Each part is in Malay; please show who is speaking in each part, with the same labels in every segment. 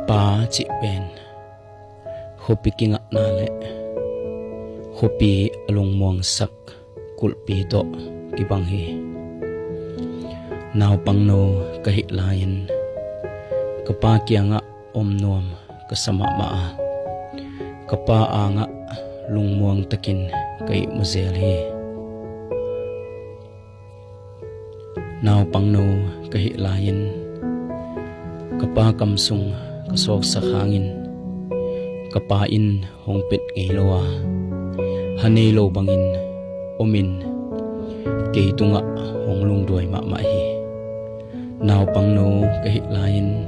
Speaker 1: pa chi pen hopi kinga na le hopi alung muang sak kulpi to kibang hi naw pang no kahi lain kapa kianga omnom kasama ma kapa anga lungmuang takin kay muzel hi naw pang no kahi lain kapa kamsung kasok sa hangin kapain hongpit ngailoa hanelo bangin omin kay tunga honglung duay mamahi naw pang no kahi lain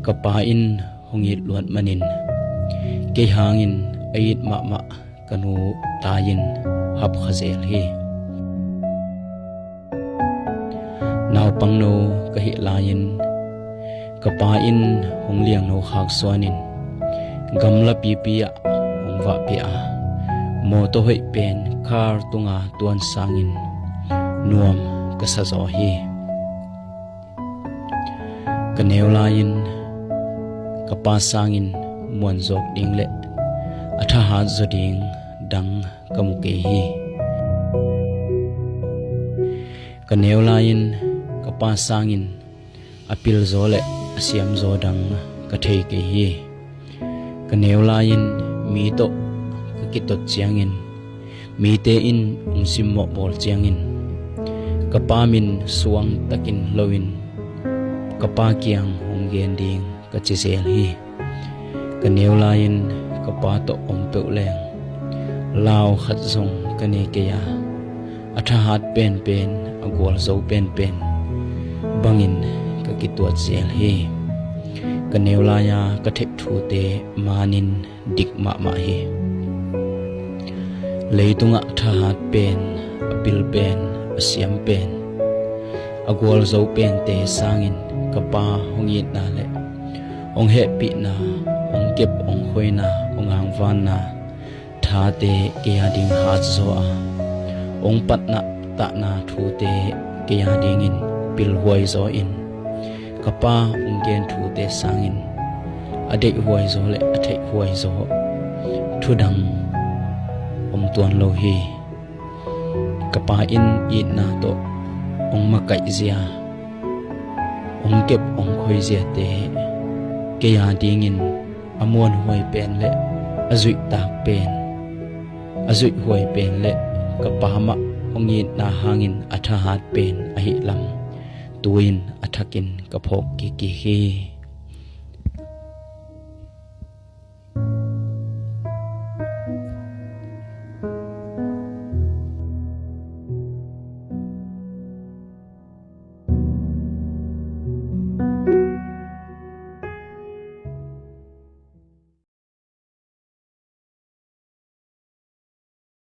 Speaker 1: kapain hongit luat manin kay hangin ayit mama kanu tayin hap khazel hi naw pang no kahi lain kapain hongliang no khak swanin gamla pipia hongwa pia moto hoi pen khar tunga tuan sangin nuam kasazo hi kaneu lain kapasangin muanzok dingle atha zoding dang kamuke hi kaneu lain kapasangin apil zole asiam zodang kathei ke hi kaneu lain mi to kakitot chiangin mi te in ungsim mo bol chiangin kapamin suang takin lowin kapa kiang honggen ding kachisel hi kaneu lain kapa to ompe leng lao khat zong kane keya atha hat pen pen agol zo pen pen bangin kakituat sel hi kaneu laya kathep thu te manin dikma ma hi leitunga tha hat pen apil pen asiam pen agol zo pen te sangin kapa hongit na le ong happy na ong kep ong khoina ong ang van na tha te kya ding hat zo a ong pat na ta na thu te kya ding in pil huai zo in kapa ong gen thu te sangin ade huai zo le athe huai zo thudang om tuan lo hi kapa in it na to ong makai zia ong kep ong khoi zia te kaya dingin amuan huai pen le azui tak pen azui huai pen le kapama ong it na hangin atha hat pen ahi lam tuin athakin kapok ki hi